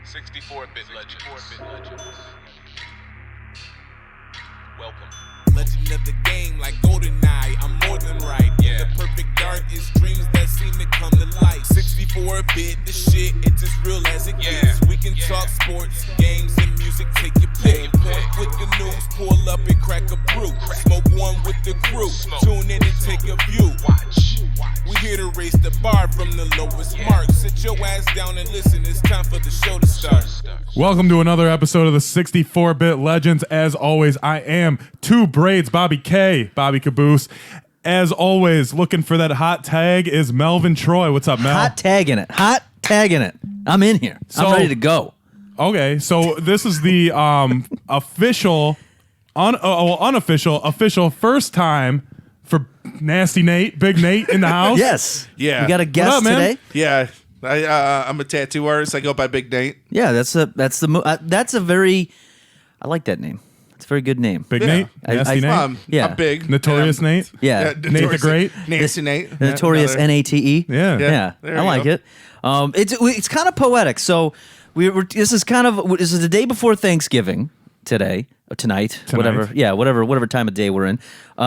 64-bit legends. Welcome. Legend of the game like GoldenEye, I'm more than right. Yeah. The perfect dark is dreams that seem to come to life. 64-bit, the shit, it's as real as it gets. We can talk sports, games, and music, take your pick. Point with the news, pull up and crack a brew. Smoke one with the crew, tune in and take a view. Watch. We here to raise the bar from the lowest mark. Sit your ass down and listen, it's time for the show to start. Welcome to another episode of the 64-Bit Legends. As always, I am Two Braids, Bobby K, Bobby Caboose. As always, looking for that hot tag is Melvin Troy. What's up, Mel? Hot tagging it. I'm in here. I'm ready to go. Okay, so this is the official, official first time for Nasty Nate, Big Nate in the house. Yes. Yeah. We got a guest up, man? today. Yeah, I'm a tattoo artist. I go by Big Nate. Yeah, that's a very, I like that name. It's a very good name. Big Yeah. Nate, Nasty Nate, Yeah. I'm big. Notorious Nate. Yeah. Nate the Great. Nasty Nate. The Notorious Another- Nate. Yeah. Yeah, there I you like go. it. It's kind of poetic. So this is the day before Thanksgiving today. Or tonight, whatever time of day we're in.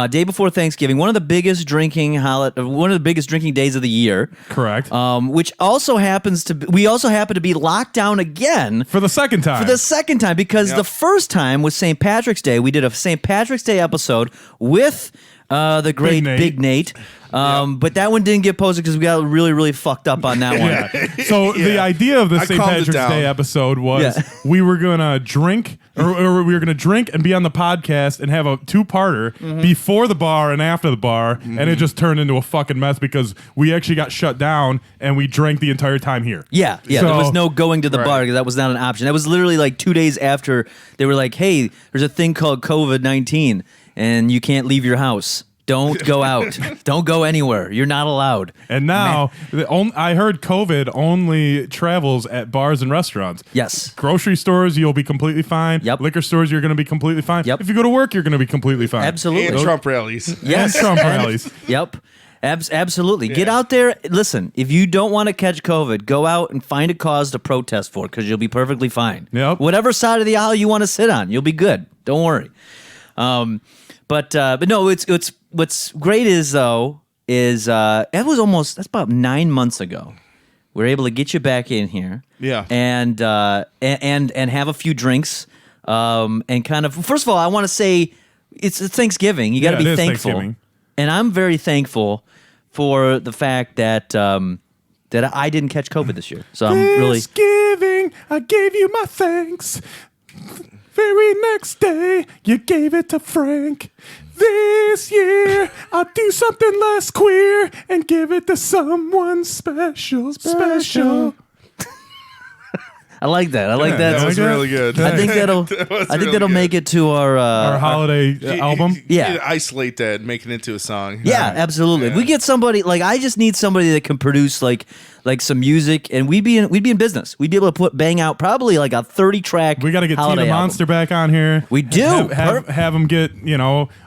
Day before Thanksgiving, one of the biggest drinking days of the year. Correct. Which also happens to be, we also happen to be locked down again For the second time. because the first time was St. Patrick's Day. We did a St. Patrick's Day episode with the great Big Nate. But that one didn't get posted because we got really, really fucked up on that one. Yeah. So the idea of the I St. calmed it Patrick's down. Day episode was Yeah. we were gonna drink, or we were gonna drink and be on the podcast and have a two-parter Mm-hmm. before the bar and after the bar, and it just turned into a fucking mess because we actually got shut down and we drank the entire time here. Yeah, So- there was no going to the Right. bar because that was not an option. That was literally like 2 days after they were like, "Hey, there's a thing called COVID-19, and you can't leave your house. Don't go out. Don't go anywhere. You're not allowed." And now I heard COVID only travels at bars and restaurants. Yes. Grocery stores, you'll be completely fine. Yep. Liquor stores, you're going to be completely fine. Yep. If you go to work, you're going to be completely fine. Absolutely. And Trump rallies. Yes. And Trump rallies. Yep. Absolutely. Get out there. Listen, if you don't want to catch COVID, go out and find a cause to protest for because you'll be perfectly fine. Yep. Whatever side of the aisle you want to sit on, you'll be good. Don't worry. But no, it's what's great is that's about 9 months ago. We're able to get you back in here. Yeah. And have a few drinks. And kind of, first of all, I want to say it's Thanksgiving. You got to Yeah, be it is thankful. Thanksgiving. And I'm very thankful for the fact that that I didn't catch COVID this year. So I'm really Thanksgiving, I gave you my thanks. Very next day, you gave it to Frank. This year, I'll do something less queer and give it to someone special. I like that. I like that. That was really good. I think that'll was I think really that'll good. make it to our Our holiday album. Yeah. You isolate that and make it into a song. yeah, absolutely. Yeah. We get somebody like I just need somebody that can produce like some music, and we'd be in business. We'd be able to bang out probably like a 30-track. We got to get holiday Tina album. Monster back on here. We do. Have them get,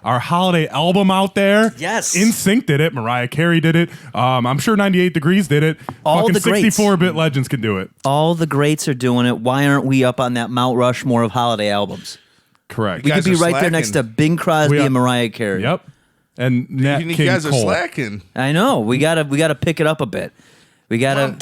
our holiday album out there. Yes. NSYNC did it. Mariah Carey did it. I'm sure 98 Degrees did it. All Fucking the greats. 64-bit legends can do it. All the greats are doing it. Why aren't we up on that Mount Rushmore of holiday albums? Correct. We could guys be are right there next to slacking. Bing Crosby We are- and Mariah Carey. Yep. And Nat You King guys are Cole. slacking. I know. We gotta pick it up a bit. We gotta.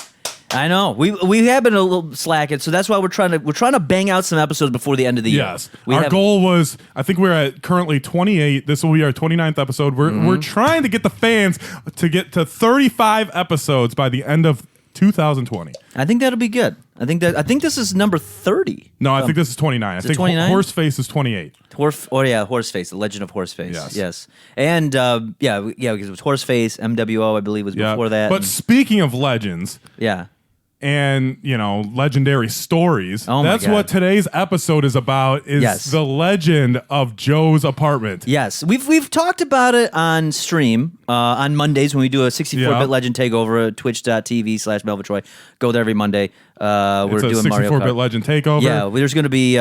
I know. We have been a little slacking, so that's why we're trying to bang out some episodes before the end of the year. Yes. We Our have- goal was, I think we're at currently 28. This will be our 29th episode. We're trying to get the fans to get to 35 episodes by the end of 2020. I think that'll be good. I think this is number 30. No, I think this is 29. I think 29? Horseface is 28. Horseface, the Legend of Horseface. Yes. And because it was Horseface, MWO, I believe, was Yeah. before that. But and- speaking of legends yeah. and, legendary stories, Oh my that's God. what today's episode is about, is Yes. the legend of Joe's apartment. Yes, we've talked about it on stream on Mondays when we do a 64-bit Yeah. Legend takeover at twitch.tv/Melvin Troy. Go there every Monday. We're It's a doing Mario 64-bit Kart. legend takeover. Yeah, there's going to be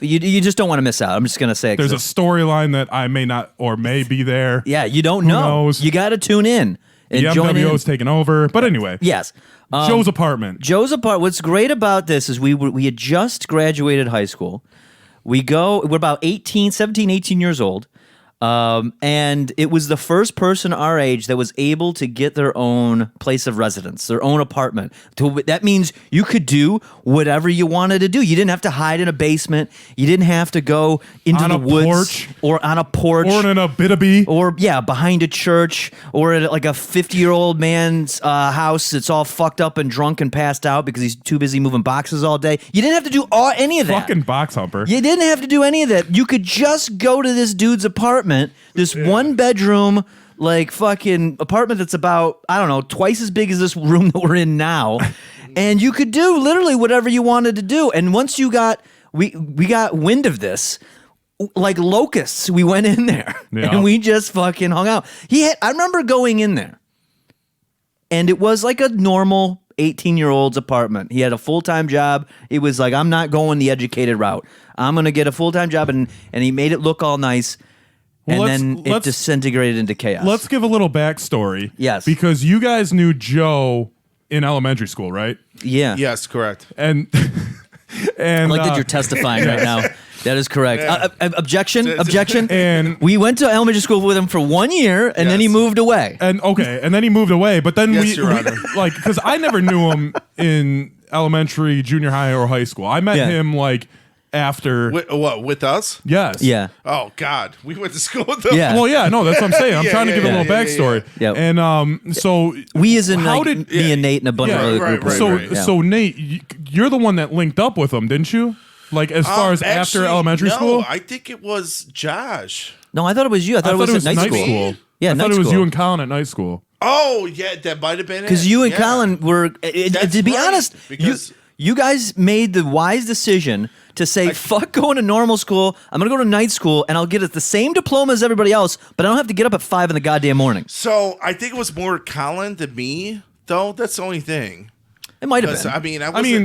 you just don't want to miss out. I'm just going to say it 'cause There's a storyline that I may not or may be there. yeah, you don't know. knows? You got to tune in. And The join in. MWO's taken over. But anyway, Yes. Joe's apartment. Joe's apartment. What's great about this is we had just graduated high school. We're about 17, 18 years old. And it was the first person our age that was able to get their own place of residence, their own apartment. That means you could do whatever you wanted to do. You didn't have to hide in a basement. You didn't have to go into On the a woods porch. or on a porch. Or in a Bidabee. Or behind a church, or at like a 50-year-old man's house that's all fucked up and drunk and passed out because he's too busy moving boxes all day. You didn't have to do any of that. Fucking box humper. You didn't have to do any of that. You could just go to this dude's apartment, this one bedroom, like fucking apartment that's about, I don't know, twice as big as this room that we're in now. And you could do literally whatever you wanted to do. And once we got wind of this, like locusts, we went in there and we just fucking hung out. I remember going in there and it was like a normal 18-year-old's apartment. He had a full-time job. He was like, I'm not going the educated route. I'm going to get a full-time job. And he made it look all nice. Well, And then it disintegrated into chaos. Let's give a little backstory. Yes. Because you guys knew Joe in elementary school, right? Yeah. Yes, correct. And I like that you're testifying right now. That is correct. Objection. And We went to elementary school with him for 1 year, and then he Yes. moved away. and then he moved away. But then Yes, Your Honor. like, because I never knew him in elementary, junior high, or high school. I met Yeah. him like after. With us? Yes. Yeah. Oh God, we went to school with them. Yeah. Well, yeah, no, that's what I'm saying. I'm Yeah, trying to yeah, give a yeah, little yeah, backstory. yeah. Yep. And so We as in how like did me and Nate and a bunch of Yeah, other right, group. right, so right. Yeah. so Nate, you're the one that linked up with him, didn't you? Like as far as after Actually, elementary no, school? I think it was Josh. No, I thought it was you. I thought it was at night school. Yeah, I night thought it was school. you and Colin at night school. Oh yeah, that might have been it. Because you and Yeah. Colin were, That's to be right, honest, because- you guys made the wise decision to say, fuck going to normal school. I'm going to go to night school, and I'll get the same diploma as everybody else, but I don't have to get up at 5 in the goddamn morning. So I think it was more Colin than me, though. That's the only thing. It might have 'Cause, been.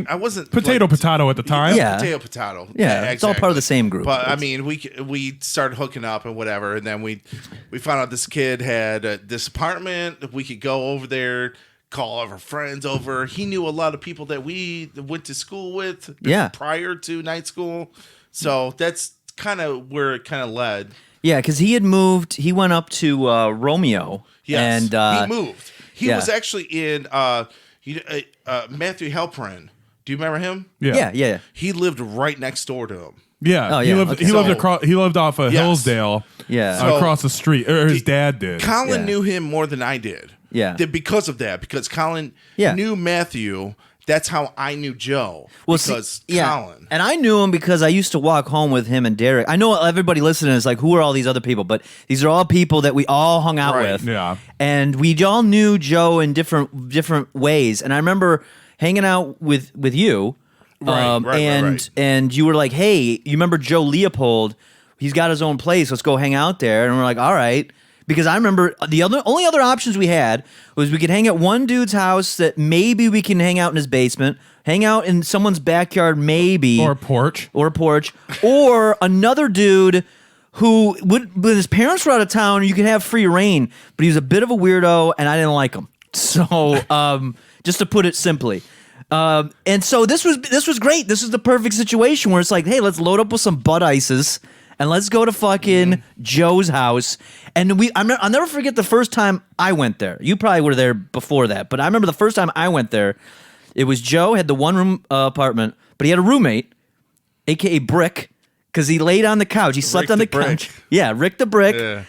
I wasn't potato like, potato at the time. Yeah. potato. Yeah, it's all part of the same group. But I mean, we started hooking up and whatever, and then we found out this kid had this apartment. We could go over there, call our friends over. He knew a lot of people that we went to school with. Yeah. Prior to night school, so that's kind of where it kind of led. Yeah, because he had moved. He went up to Romeo. Yes, And he moved. He yeah. was actually in Matthew Halpern. Do you remember him? Yeah. He lived right next door to him. Yeah, Oh, he yeah, lived. okay. He lived So- across. He lived off of Yes. Hillsdale. Yeah. So- across the street, or his dad did. Colin Yeah. knew him more than I did. Yeah. Because of that. Because Colin Yeah. knew Matthew. That's how I knew Joe. Well, see, because yeah. Colin. And I knew him because I used to walk home with him and Derek. I know everybody listening is like, who are all these other people? But these are all people that we all hung out Right. with. Yeah. And we all knew Joe in different ways. And I remember hanging out with you. Right. And you were like, hey, you remember Joe Leopold? He's got his own place. Let's go hang out there. And we're like, all right. Because I remember the only other options we had was we could hang at one dude's house that maybe we can hang out in his basement, hang out in someone's backyard maybe. Or a porch. Or a porch. Or another dude who when his parents were out of town, you could have free reign, but he was a bit of a weirdo and I didn't like him. So just to put it simply. And so this was great. This was the perfect situation where it's like, hey, let's load up with some Bud Ices and let's go to fucking Joe's house. And I'll never forget the first time I went there. You probably were there before that, but I remember the first time I went there. It was Joe had the one room apartment, but he had a roommate, aka Brick, because he laid on the couch. He slept Rick on the the Brick. couch. Yeah, Rick the Brick, Yeah.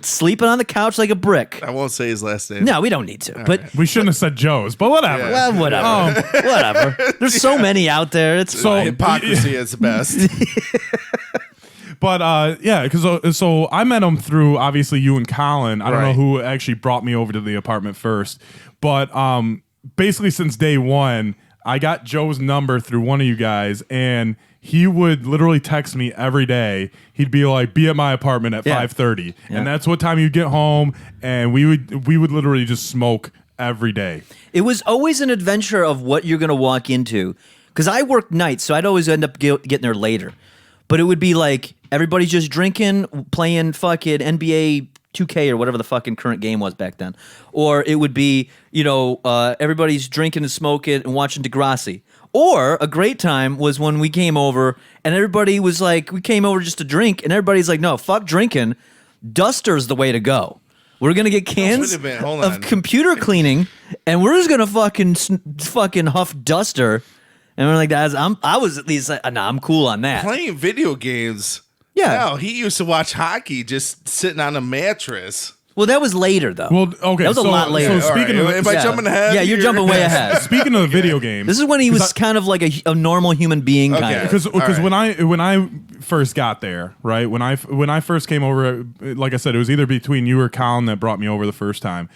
sleeping on the couch like a brick. I won't say his last name. No, we don't need to. But We shouldn't have said Joe's, but whatever. Yeah. well, whatever. Whatever. There's so many out there. It's So- Hypocrisy is the best. But yeah, because so I met him through obviously you and Colin. I don't know Right. who actually brought me over to the apartment first, but basically since day one, I got Joe's number through one of you guys, and he would literally text me every day. He'd be like, "Be at my apartment at Yeah. 5:30," Yeah. and that's what time you'd get home, and we would literally just smoke every day. It was always an adventure of what you're going to walk into. Because I worked nights, so I'd always end up getting there later. But it would be like everybody's just drinking, playing fucking NBA 2K or whatever the fucking current game was back then, or it would be everybody's drinking and smoking and watching Degrassi. Or a great time was when we came over and everybody was like, we came over just to drink, and everybody's like, no, fuck drinking. Duster's the way to go. We're gonna get cans Wait a minute, hold of on. computer cleaning, and we're just gonna fucking huff Duster. And we're like, I was at least like, nah, I'm cool on that. Playing video games. Yeah. No, he used to watch hockey just sitting on a mattress. Well, that was later though. Well, okay, that was a so- lot later. so speaking of- am I Yeah. jumping ahead? Yeah, you're here? jumping way ahead. Speaking of the video games, This is when he was kind of like a normal human being, kind Okay. of. because All right. when I first got there, right, when I first came over, like I said, it was either between you or Colin that brought me over the first time.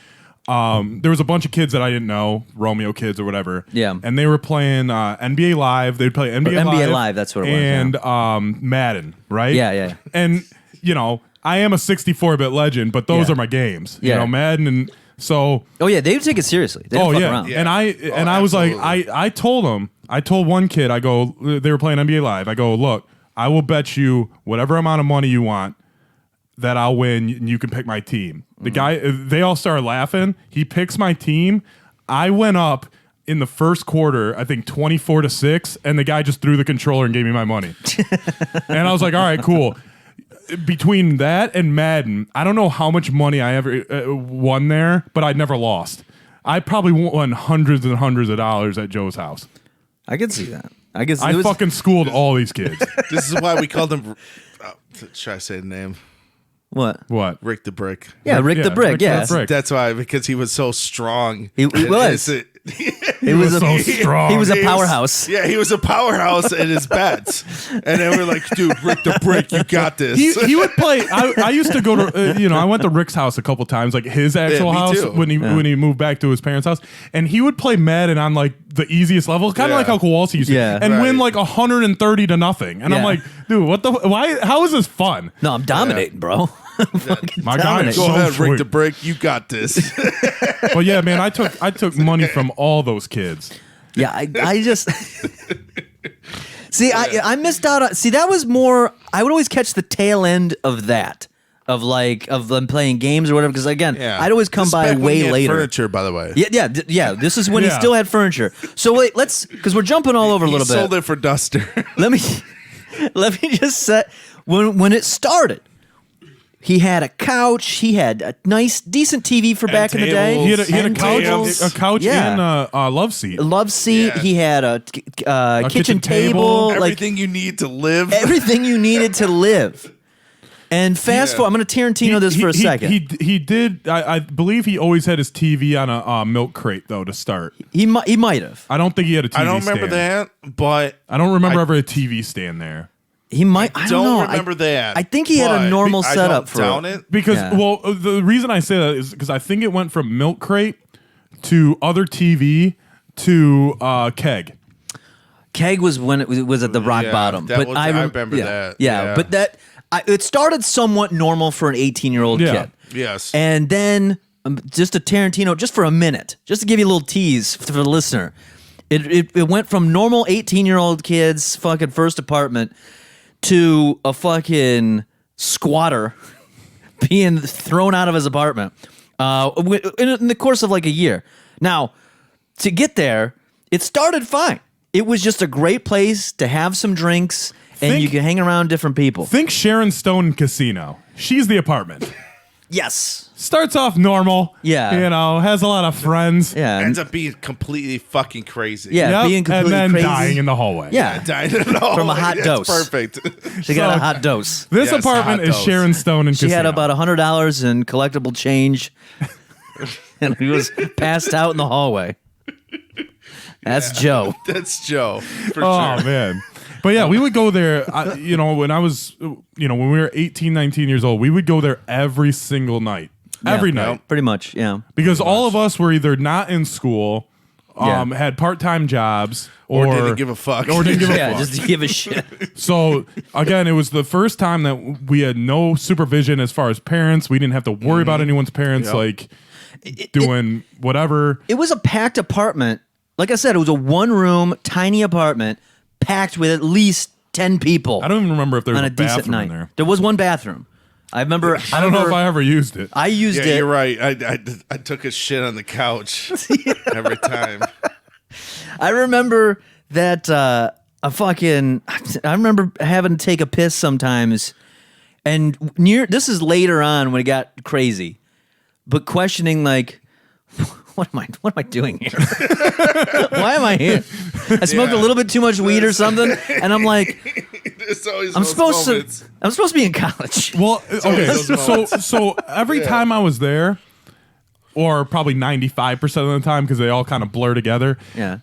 There was a bunch of kids that I didn't know, Romeo kids or whatever. Yeah. And they were playing NBA Live. They'd play NBA Live. NBA Live, that's what it was, And Madden, right? Yeah, yeah. And, I am a 64-bit legend, but those Yeah. are my games. Yeah. Madden and so... Oh yeah, they would take it seriously. They didn't fuck around. And I was like, absolutely. I told one kid, I go, they were playing NBA Live. I go, look, I will bet you whatever amount of money you want that I'll win and you can pick my team. The guy, they all started laughing. He picks my team. I went up in the first quarter, I think 24-6, and the guy just threw the controller and gave me my money. And I was like, all right, cool. Between that and Madden, I don't know how much money I ever won there, but I never lost. I probably won hundreds and hundreds of dollars at Joe's house. I could see that. I guess I fucking schooled all these kids. This is why we called him. Should I say the name? what? What? Rick the Brick. Yeah, Rick the Brick. Rick Yeah, the Brick. That's why, because he was so strong. He was. He was so strong. He was a He powerhouse. Yeah, he was a powerhouse in his bets. And then we're like, dude, Rick the Brick, you got this. He would play. I used to go to I went to Rick's house a couple times, like his actual me house too. when he moved back to his parents' house, and he would play Madden on like the easiest level, kind of Yeah. like how Kowalski used to, Yeah. and win Right. like 130-0. And I'm Yeah. like, dude, what the? Why? How is this fun? No, I'm dominating, bro. My God, Dominate. it's Go so ahead, sweet. Rick the Brick, you got this. But yeah, man, I took money from all those kids. Yeah, I just see. I missed out on. See, that was more. I would always catch the tail end of that, of them playing games or whatever. Because again, I'd always come This is by back when way he had later. Furniture, by the way. Yeah. This is when he Yeah. still had furniture. So wait, because we're jumping all over a He little sold bit. it for Duster. Let me just set when it started. He had a couch. He had a nice, decent TV for back in the day. tables. He had a And couch, tables. a couch Yeah. and a love seat. A love seat. Yeah. He had a kitchen kitchen table. table. Like Everything you need to live. everything you needed to live. And fast forward, I'm going to Tarantino this for a second. He did. I believe he always had his TV on a milk crate though to start. He might have. I don't think he had a TV. I don't remember stand. that, but I don't remember ever a TV stand there He might. I don't know. remember that. I think he had a but normal I setup don't for doubt it. because Yeah. well, the reason I say that is because I think it went from milk crate to other TV to keg. Keg was when it was at the rock Yeah, bottom. that But was- I remember yeah, that. Yeah, Yeah. but it started somewhat normal for an 18-year-old Yeah. kid. Yes. And then just a Tarantino, just for a minute, just to give you a little tease for the listener. It went from normal 18-year-old kids, fucking first apartment, to a fucking squatter being thrown out of his apartment in the course of like a year. Now, to get there, it started fine. It was just a great place to have some drinks and Think- you can hang around different people. Think Sharon Stone Casino. She's the apartment. Yes. Starts off normal. Yeah. Has a lot of friends. Yeah. Ends up being completely fucking crazy. Yeah. Yep, being completely and then crazy. dying in the hallway. Yeah. Dying it all. From a hot That's dose. Perfect. She got a So- hot dose. This Yes, apartment hot is dose. Sharon Stone and She Casino. had about $100 in collectible change, and he was passed out in the hallway. That's Joe. That's Joe. For Oh sure. man. But yeah, we would go there, when I was, when we were 18, 19 years old, we would go there every single night. Every night. Pretty much, yeah. Because all of us were either not in school, Yeah. had part-time jobs, Or didn't give a fuck. Or didn't give a Yeah, fuck. just to give a shit. So again, it was the first time that we had no supervision as far as parents. We didn't have to worry about anyone's parents, Yep. like doing whatever. It was a packed apartment. Like I said, it was a one-room, tiny apartment packed with at least 10 people I don't even remember if there was on a a decent bathroom night. in there. There was one bathroom. I remember. I don't know if I ever used it. I used Yeah, it. you're right. I took a shit on the couch every time. I remember that I remember having to take a piss sometimes, and this is later on when it got crazy, but questioning like, what am I doing here? Why am I here? I smoked a little bit too much weed or something, and I'm like, There's always I'm those supposed moments. to. I'm supposed to be in college. Well, okay, those so every time I was there, or probably 95% of the time, because they all kind of blur together. Yeah.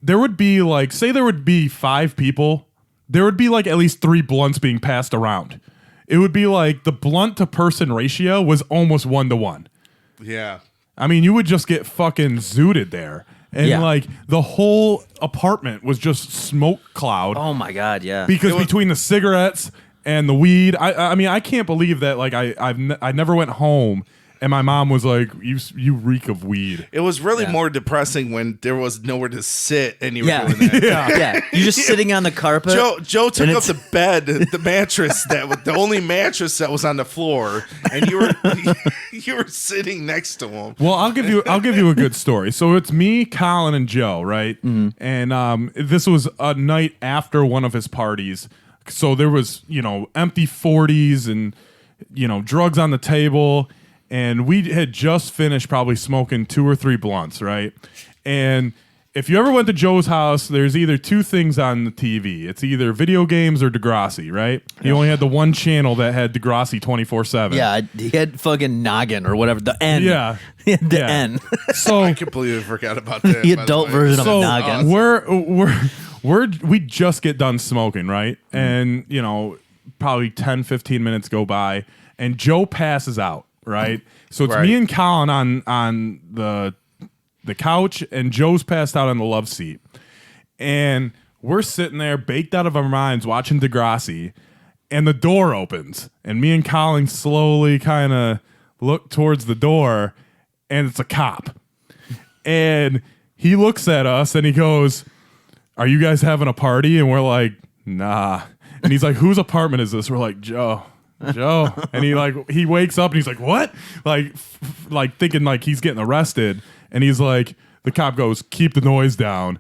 There would be like, say there would be 5 people, there would be like at least 3 blunts being passed around. It would be like the blunt to person ratio was almost 1-to-1. Yeah. I mean, you would just get fucking zooted there. And Yeah. like the whole apartment was just smoke cloud. Oh my god, yeah. Because between the cigarettes and the weed, I mean, I can't believe that. Like, I never went home, and my mom was like, "You reek of weed." It was really Yeah. more depressing when there was nowhere to sit and you were Yeah. doing that. Yeah, you're just sitting on the carpet. Joe took And up the bed, the mattress that was the only mattress that was on the floor, and you were sitting next to him. Well, I'll give you a good story. So it's me, Colin, and Joe, right? And this was a night after one of his parties. So there was, empty 40s and, drugs on the table. And we had just finished probably smoking 2 or 3 blunts, right? And if you ever went to Joe's house, there's either 2 things on the TV. It's either video games or Degrassi, right? He only had the one channel that had Degrassi 24/7. Yeah, he had fucking noggin or whatever. The N. Yeah. He had the Yeah. N. So I completely forgot about that. The by adult way. version of so a noggin. we just get done smoking, right? And probably 10-15 minutes go by and Joe passes out, right? So it's Right. me and Colin on the couch, and Joe's passed out on the love seat, and we're sitting there baked out of our minds watching Degrassi, and the door opens, and me and Colin slowly kind of look towards the door, and it's a cop. And he looks at us and he goes, "Are you guys having a party?" And we're like, "Nah." And he's like, "Whose apartment is this?" We're like, Joe. And he wakes up and he's like, "What?" Like thinking like he's getting arrested. And he's like, the cop goes, "Keep the noise down."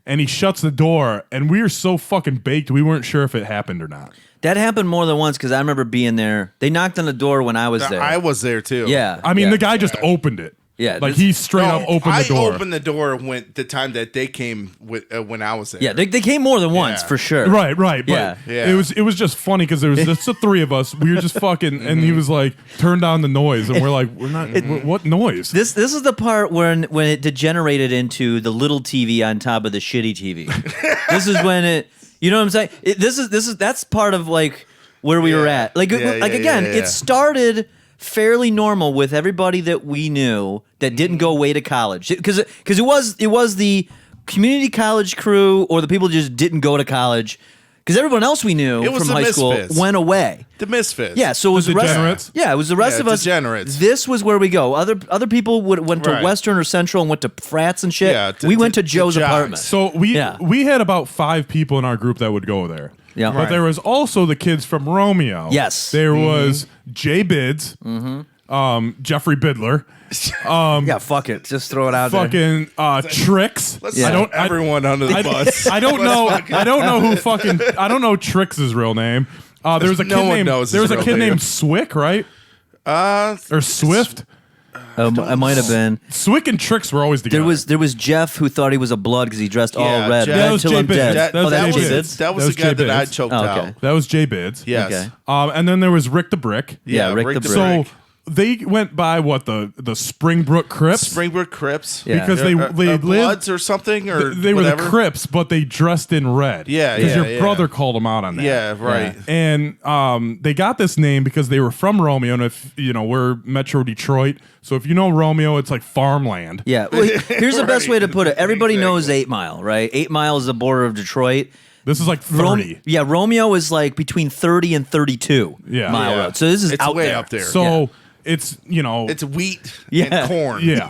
And he shuts the door, and we were so fucking baked, we weren't sure if it happened or not. That happened more than once because I remember being there. They knocked on the door when I was there. I was there too. Yeah. I mean, yeah. the guy just opened it. Yeah, Like this- he straight up opened the door. I opened the door when the time that they came when I was there. Yeah, they came more than once Yeah. for sure. Right. But Yeah. it was just funny because there was just the 3 of us. We were just fucking, and he was like, "Turn down the noise," and we're like, "We're not. What noise?" This is the part when it degenerated into the little TV on top of the shitty TV. This is when it. You know what I'm saying? That's part of like where we were at. Like again, it started fairly normal with everybody that we knew that didn't go away to college because it was the community college crew or the people who just didn't go to college because everyone else we knew It was from the high school misfits. went away. The Misfits. Yeah, so it was The the rest. degenerates? Yeah, it was the rest Yeah, of us. degenerates. This was where we go. Other people went to Right. Western or Central and went to frats and shit. Yeah, we went to to Joe's jocks. apartment. So we had about 5 people in our group that would go there. Yeah. But Right. there was also the kids from Romeo. Yes. There was Jay Bids, Jeffrey Bidler, Yeah, fuck it. Just throw it out there. fucking Tricks. Let's Yeah. throw everyone under the bus. I don't know who fucking I don't know Tricks' real name. There was a kid No one named knows his there was a real kid name. named Swick, right? Or Swift. It might have been. Swick and Tricks were always together. There was Jeff who thought he was a blood because he dressed all Yeah, red. Jeff. Red That was till Jay I'm Bids. dead. That Oh, was that's Jay Jay Bids. Bids? That was That the was guy Jay that I Bids. choked Oh, okay. out. That was Jay Bids. Yes. Okay. And then there was Rick the Brick. Yeah, Rick the So Brick. they went by what the Springbrook Crips Springbrook Crips. Yeah. because they lived Bloods or something or they were whatever. the Crips, but they dressed in red. Yeah, because yeah, your yeah. brother called them out on that. Yeah, right. And they got this name because they were from Romeo, and if we're Metro Detroit, so if you know Romeo, it's like farmland. Yeah. Well, here's the best Right. way to put it. Everybody Exactly. knows 8 Mile, right? 8 Mile is the border of Detroit. This is like 30. Romeo is like between 30 and 32 Yeah. mile Yeah. road. So this is It's out way there. up there. So it's It's wheat Yeah. and corn. yeah,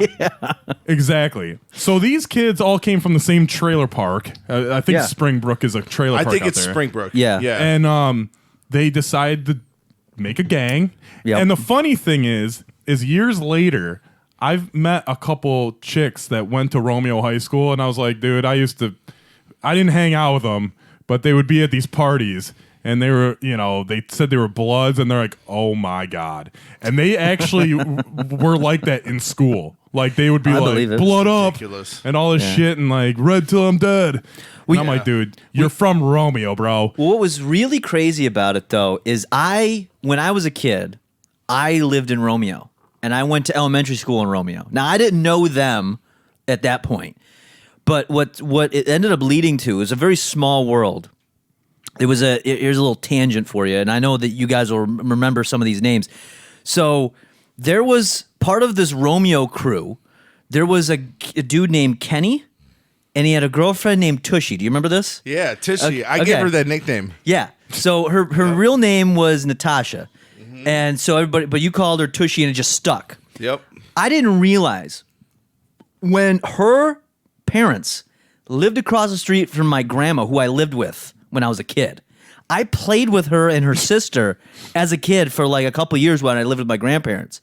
exactly. So these kids all came from the same trailer park. I think Yeah. Springbrook is a trailer I park. think out it's there. Springbrook. Yeah. Yeah. And they decided to make a gang. Yep. And the funny thing is years later, I've met a couple chicks that went to Romeo High School, and I was like, dude, I didn't hang out with them, but they would be at these parties. And they were, they said they were Bloods, and they're like, oh my God. And they actually were like that in school. Like, they would be like, blood up, ridiculous. and all this shit, and like, red till I'm dead. And I'm like, dude, you're from Romeo, bro. Well, what was really crazy about it, though, is when I was a kid, I lived in Romeo, and I went to elementary school in Romeo. Now, I didn't know them at that point, but what it ended up leading to is a very small world. Here's a little tangent for you, and I know that you guys will remember some of these names. So there was part of this Romeo crew. There was a dude named Kenny, and he had a girlfriend named Tushy. Do you remember this? Yeah, Tushy. I Okay. gave her that nickname. Yeah. So her real name was Natasha, and so everybody, but you called her Tushy, and it just stuck. Yep. I didn't realize when her parents lived across the street from my grandma, who I lived with when I was a kid. I played with her and her sister as a kid for like a couple years when I lived with my grandparents.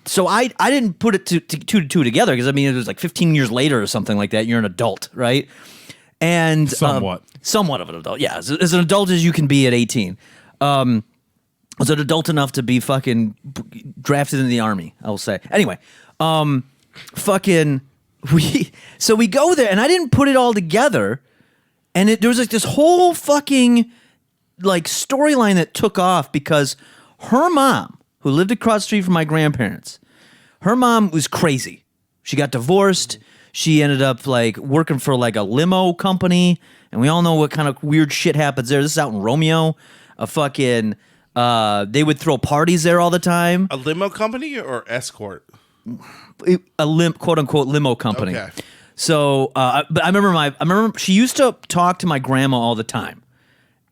So I didn't put it two to two together because, I mean, it was like 15 years later or something like that. You're an adult, right? And somewhat of an adult. Yeah, as an adult as you can be at 18. I was an adult enough to be fucking drafted in the army, I will say. Anyway, we go there, and I didn't put it all together. And there was like this whole fucking like storyline that took off because her mom, who lived across the street from my grandparents, her mom was crazy. She got divorced. She ended up like working for like a limo company, and we all know what kind of weird shit happens there. This is out in Romeo. They would throw parties there all the time. A limo company or escort? Quote unquote limo company. Okay. So, but I remember she used to talk to my grandma all the time,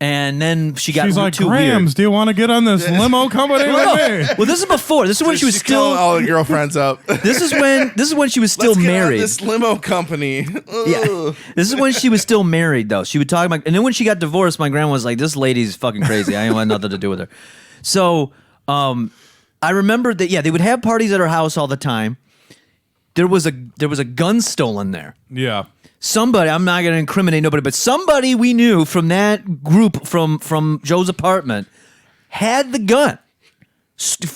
and then she's like, too Grams, weird. do you want to get on this limo company with me? Well, this is before. This is when she was still. Calling all the girlfriends up. This is when she was still Let's get on married. this limo company. Yeah, this is when she was still married, though. She would talk about, and then when she got divorced, my grandma was like, "This lady's fucking crazy. I ain't want nothing to do with her." So, I remember that. Yeah, they would have parties at her house all the time. There was a gun stolen there. Yeah. Somebody, I'm not going to incriminate nobody, but somebody we knew from that group from Joe's apartment had the gun,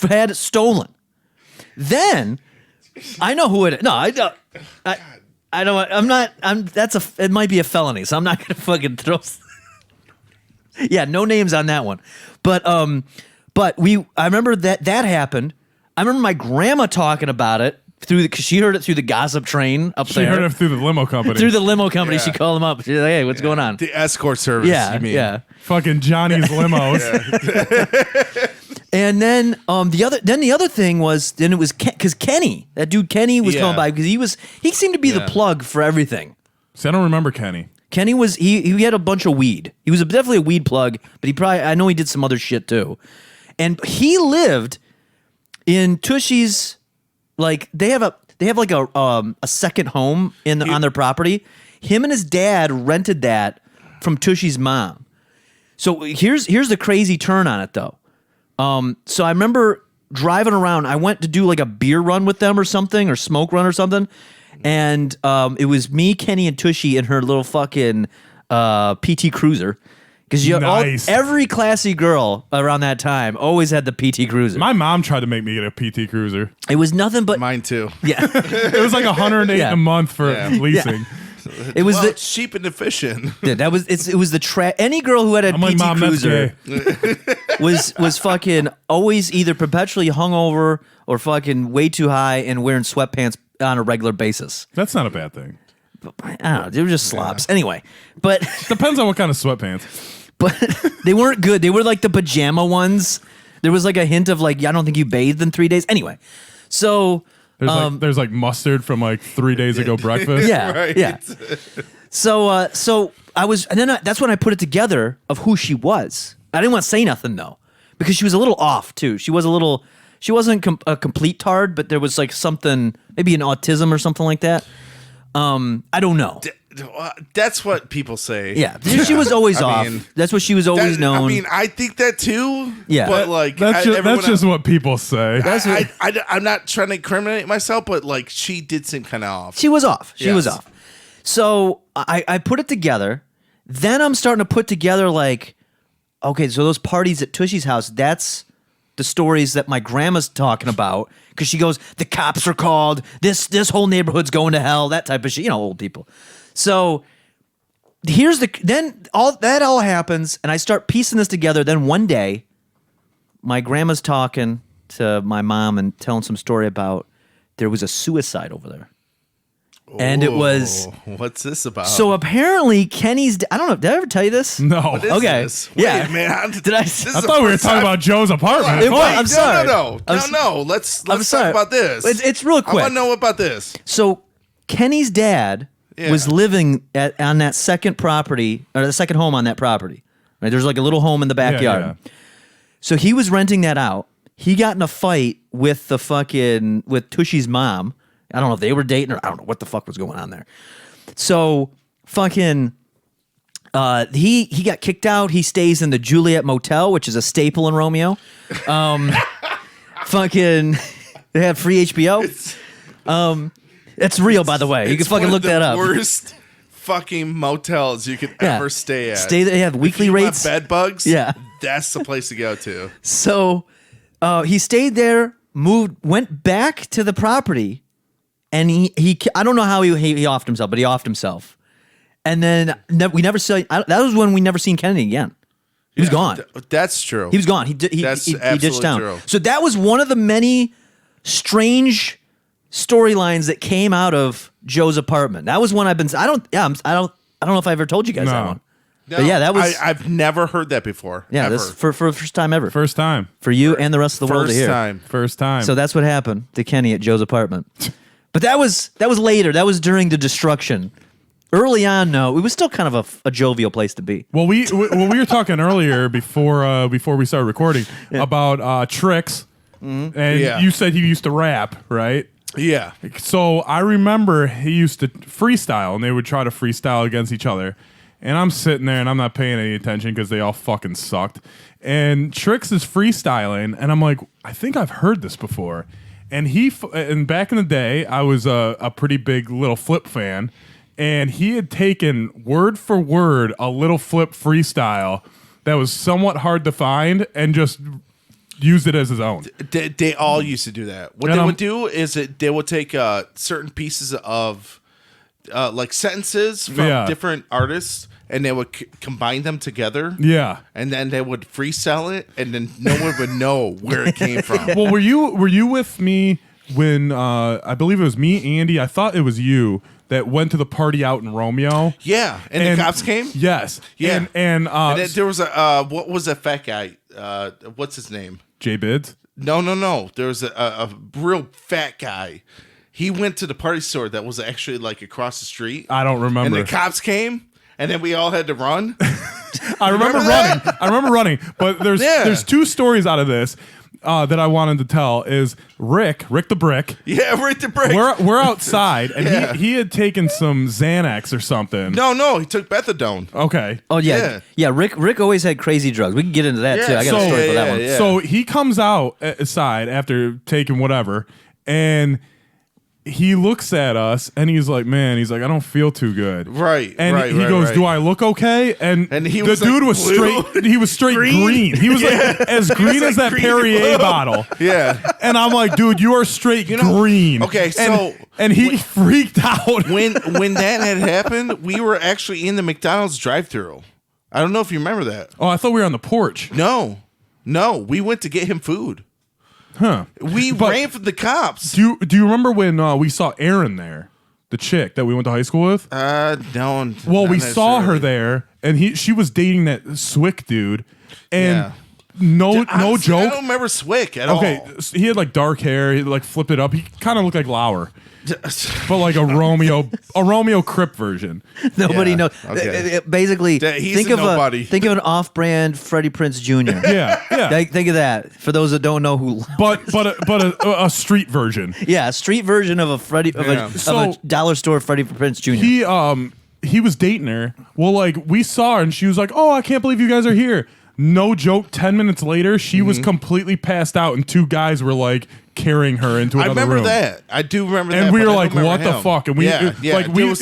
had it stolen. Then I know who it is. No, I don't. I don't. I'm not. It might be a felony, so I'm not going to fucking throw. Yeah, no names on that one. But I remember that happened. I remember my grandma talking about it. Because she heard it through the gossip train up there. She heard it through the limo company. Through the limo company, Yeah. she called them up. She's like, "Hey, what's going on?" The escort service. Yeah, you mean. yeah. Fucking Johnny's limos. And then the other thing was it was because Kenny, that dude Kenny was Yeah. coming by because he seemed to be the plug for everything. See, I don't remember Kenny. Kenny was he had a bunch of weed. He was definitely a weed plug, but I know he did some other shit too. And he lived in Tushy's. Like they have like a second home on their property. Him and his dad rented that from Tushy's mom. So here's the crazy turn on it though. So I remember driving around. I went to do like a beer run with them or something, or smoke run or something, and it was me, Kenny, and Tushy in her little fucking PT Cruiser. Because Nice. every classy girl around that time always had the PT Cruiser. My mom tried to make me get a PT Cruiser. It was nothing but Mine too. yeah. It was like $108 Yeah. a month for Yeah. leasing. It was Well, the it's cheap and efficient. yeah, it was the any girl who had a I'm like, PT Mom, that's Cruiser gay. was fucking always either perpetually hungover or fucking way too high and wearing sweatpants on a regular basis. That's not a bad thing. I don't know, they were just slops. Anyway, but Depends on what kind of sweatpants. but they weren't good. They were like the pajama ones. There was like a hint of like, I don't think you bathed in 3 days. Anyway, so There's like mustard from like 3 days ago breakfast. yeah, Right. yeah. So I was, and then that's when I put it together of who she was. I didn't want to say nothing though, because she was a little off too. She wasn't a complete tard, but there was like something, maybe an autism or something like that. I don't know. That's what people say. Yeah, she was always I off. mean, That's what she was always known. I mean, I think that too. Yeah. but like That's just what people say. I'm not trying to incriminate myself, but like she did seem kind of off. She was off. She was Yes. off. So I put it together. Then I'm starting to put together like, okay, so those parties at Tushy's house, that's the stories that my grandma's talking about. Because she goes, the cops are called, this whole neighborhood's going to hell, that type of shit. You know, old people. So then all happens, and I start piecing this together. Then one day, my grandma's talking to my mom and telling some story about there was a suicide over there. And it was. What's this about? So apparently Kenny's. I don't know. Did I ever tell you this? No. What is okay. this? Yeah. Wait, man. Did I? This is I the thought we were first talking time- about Joe's apartment. It was- Fuck. I'm sorry. No. I'm No. Let's I'm talk sorry. about this. It's real I quick. want to know about this. So Kenny's dad Yeah. was living on that second property, or the second home on that property. Right? There's like a little home in the backyard. Yeah. So he was renting that out. He got in a fight with with Tushy's mom. I don't know if they were dating or I don't know what the fuck was going on there. So fucking he got kicked out. He stays in the Juliet Motel, which is a staple in Romeo. Fucking they have free HBO. It's real, by the way. You can It's fucking one look of that the up. Worst fucking motels you could Yeah. ever stay at. Stay there. They have weekly if you rates. Want bed bugs. Yeah. That's the place to go to. So he stayed there, went back to the property, and he I don't know how he offed himself, but he offed himself. And then we never saw. That was when we never seen Kennedy again. He was gone. That's true. He was gone. He That's ditched absolutely town. true. So that was one of the many strange storylines that came out of Joe's apartment. That was one I don't know if I ever told you guys that No. one. But yeah, that was I've never heard that before. yeah, ever. this for the first time ever First time. for you and the rest of the world to First hear. time. First time. So that's what happened to Kenny at Joe's apartment. But that was later. That was during the destruction. Early on, no, it was still kind of a jovial place to be. Well, we were talking earlier before we started recording about tricks, and Yeah. you said he used to rap, right? Yeah. So I remember he used to freestyle, and they would try to freestyle against each other. And I'm sitting there, and I'm not paying any attention because they all fucking sucked. And Trix is freestyling, and I'm like, I think I've heard this before. And and back in the day, I was a pretty big Little Flip fan. And he had taken word for word a Little Flip freestyle that was somewhat hard to find and just used it as his own. They all used to do that. What And they would do is they would take certain pieces of like sentences from Yeah. different artists, and they would combine them together. Yeah. And then they would freestyle it, and then no one would know where it came from. Well, were you with me when I believe it was me, Andy? I thought it was you that went to the party out in Romeo. Yeah, and the cops came. Yes. Yeah. And And then there was a what was that fat guy? What's his name? Jay Bids. No. There was a real fat guy. He went to the party store that was actually like across the street. I don't remember. And the cops came, and then we all had to run. I remember remember running. I remember running. But there's two stories out of this that I wanted to tell. Is Rick the Brick. Yeah, right to break. We're outside, and Yeah. he had taken some Xanax or something. No, he took methadone. Okay. Oh yeah. Rick always had crazy drugs. We can get into that too. I got a story for that one. yeah. So he comes out aside after taking whatever, and he looks at us, and he's like, "Man," he's like, "I don't feel too good." Right, And right, he right, goes, right. "Do I look okay?" And he the was dude like was blue. straight. He was straight green. He was like as green like as that green Perrier blue. bottle. Yeah. And I'm like, "Dude, you are straight know- green." okay, so and he freaked out. when that had happened, we were actually in the McDonald's drive-thru. I don't know if you remember that. Oh, I thought we were on the porch. No, we went to get him food. Huh. We But- ran from the cops. Do you remember when we saw Erin there, the chick that we went to high school with? No. Well, not we saw her necessarily. there, and she was dating that Swick dude, and Yeah. no Honestly, I joke. don't remember Swick at Okay, all. he had like dark hair. He like flipped it up. He kind of looked like Lauer, but like a Romeo Crip version. Nobody Yeah, knows. okay. Basically, He's think a of nobody. think of an off-brand Freddie Prinze Jr. Yeah. Think of that. For those that don't know who, But a street version. yeah, a street version of a Yeah. of a dollar store Freddie Prinze Jr. he was dating her. Well, like we saw her and she was like, "Oh, I can't believe you guys are here." No joke. 10 minutes later, she was completely passed out, and two guys were like carrying her into another room. I remember that. I do remember that. And we but were I like, don't "What remember the him. fuck?" And we, yeah, yeah. like we.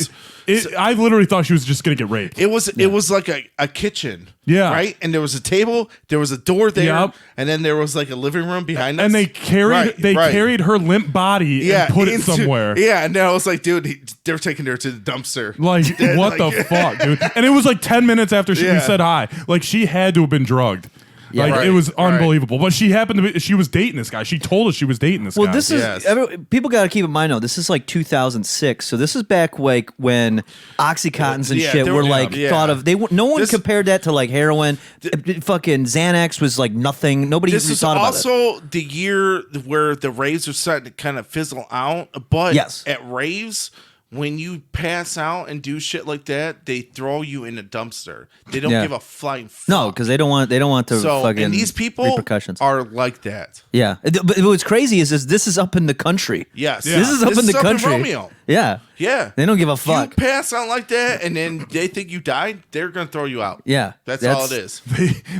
I literally thought she was just gonna get raped. It was like a kitchen. Yeah. Right? And there was a table, there was a door there, Yep. and then there was like a living room behind us. And they carried carried her limp body and put it somewhere. Yeah, and then I was like, dude, they're taking her to the dumpster. Like, what the fuck, dude? And it was like 10 minutes after we said hi. Like, she had to have been drugged. Yeah. Like, Right, it was right. unbelievable. But she happened to be, she was dating this guy. She told us she was dating this guy. Well, this is Yes. people got to keep in mind though. This is like 2006, so this is back like when oxycontins and Yeah, shit there were were- like yeah. thought of. No one This- compared that to like heroin. Fucking Xanax was like nothing. Nobody This even is thought about it. also the year where the raves are starting to kind of fizzle out. But Yes. at raves, when you pass out and do shit like that, they throw you in a dumpster. They don't Yeah. give a flying fuck. No, because they don't want to so fucking and these people repercussions. are like that. Yeah, but what's crazy is this is up in the country. Yes, This is up in the country. Romeo. Yeah, Yeah, they don't give a fuck. You pass out like that, and then they think you died. They're gonna throw you out. Yeah, that's all it is.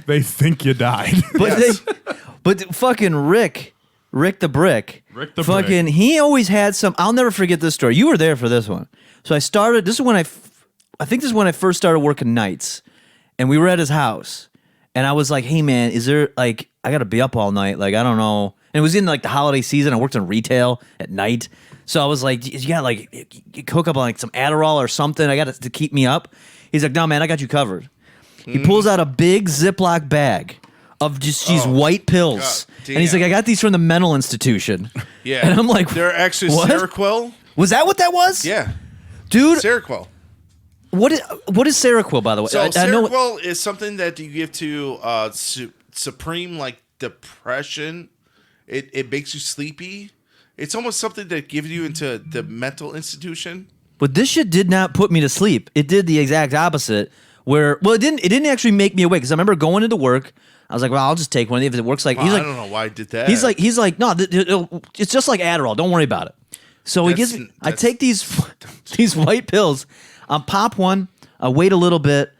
they think you died. But Yes. but fucking Rick the Brick, fucking Brick. he always had some. I'll never forget this story. You were there for this one. So I started. This is when I think this is when I first started working nights, and we were at his house, and I was like, "Hey man, is there like I got to be up all night? Like I don't know." And it was in like the holiday season. I worked in retail at night, so I was like, "You got like hook up on like some Adderall or something? I got to keep me up." He's like, "No man, I got you covered." He pulls out a big Ziploc bag of just these white pills, God and he's like, damn. "I got these from the mental institution." Yeah, and I'm like, they're actually what? Seroquel. Was that what that was? Yeah, dude. Seroquel. What is Seroquel, by the way? So I know. Seroquel is something that you give to supreme like depression. It makes you sleepy. It's almost something that gives you into the mental institution. But this shit did not put me to sleep. It did the exact opposite. Where it didn't actually make me awake because I remember going into work. I was like, well, I'll just take one if it works. Like Well, he's I like, don't know why I did that. he's like, no, it's just like Adderall. Don't worry about it. So he gives. I take these white pills. I pop one. I wait a little bit,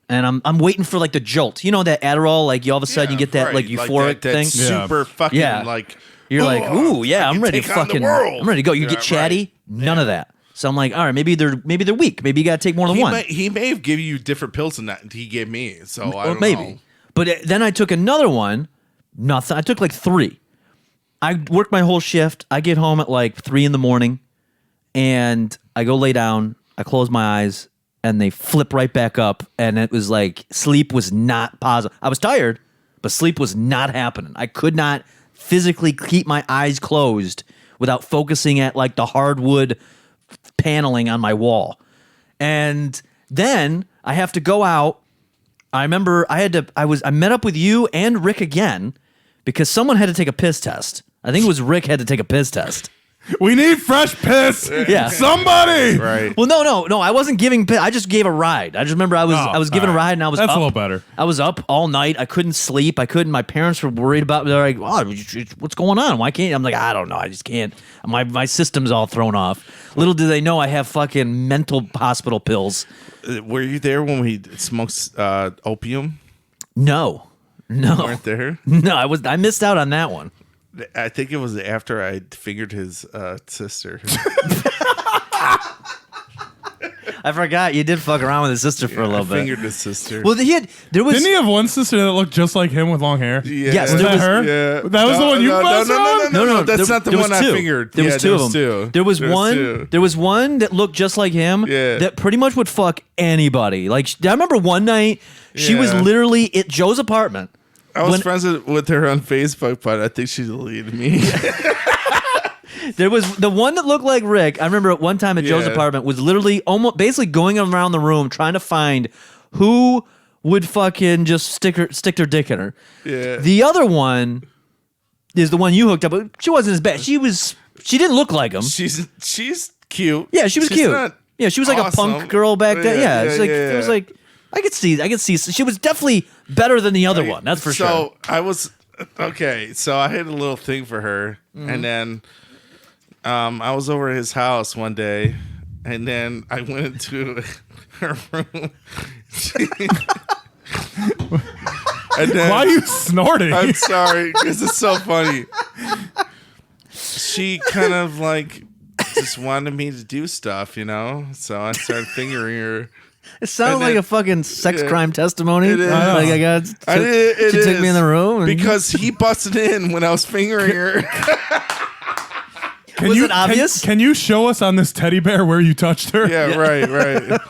and I'm waiting for like the jolt. You know that Adderall, like you all of a sudden you get that like euphoric that thing. super fucking Yeah. like. You're like, ooh, yeah, I I'm can ready to take on the fucking, world. I'm ready to go. You Yeah, get chatty, right. none of that. So I'm like, all right, maybe they're weak. Maybe you got to take more than one. He may have given you different pills than that he gave me. So I don't maybe. know. But then I took another one. Nothing. I took like 3. I worked my whole shift. I get home at like 3 a.m, and I go lay down. I close my eyes, and they flip right back up. And it was like sleep was not positive. I was tired, but sleep was not happening. I could not physically keep my eyes closed without focusing at like the hardwood paneling on my wall. And then I have to go out. I remember I met up with you and Rick again because someone had to take a piss test. I think it was Rick had to take a piss test. We need fresh piss. Yeah. Somebody. Right. Well, no. I wasn't giving piss. I just gave a ride. I just remember I was giving a ride and I was That's up. a little better. I was up all night. I couldn't sleep. My parents were worried about me. They're like, oh, what's going on? Why can't you? I'm like, I don't know. I just can't. My system's all thrown off. Little do they know I have fucking mental hospital pills. Were you there when we smoked opium? No. Weren't there? No, I missed out on that one. I think it was after I fingered his sister. I forgot you did fuck around with his sister for a little I bit. fingered his sister. Well, there was. Didn't he have one sister that looked just like him with long hair? Yeah. Yes, Was there that was- her? Yeah. That was the one you passed around? No, that's there- not the there was one I two. fingered. There was Yeah, two there of was them. two. There was There was one. two. There was one that looked just like him. Yeah. That pretty much would fuck anybody. Like I remember one night she was Yeah. literally at Joe's apartment. I was when- friends with her on Facebook, but I think she deleted me. There was the one that looked like Rick. I remember at one time at Joe's Yeah. apartment was literally almost basically going around the room trying to find who would fucking just stick their dick in her. Yeah. The other one is the one you hooked up with. She wasn't as bad. She didn't look like him. She's cute. Yeah, she was She's cute. not Yeah, she was like a awesome. punk girl back then. Yeah, it's like yeah. it was like I could see. She was definitely better than the other one. That's for sure. So I was okay. So I had a little thing for her, Mm-hmm. and then I was over at his house one day, and then I went into her room. And then, Why are you snorting? I'm sorry, because it's so funny. She kind of like just wanted me to do stuff, you know? So I started fingering her. It sounds And like then- a fucking sex crime testimony. It is. Like I got. She took me in the room. And, because he busted in when I was fingering her. Can Was you, it obvious? Can you show us on this teddy bear where you touched her? Yeah, right.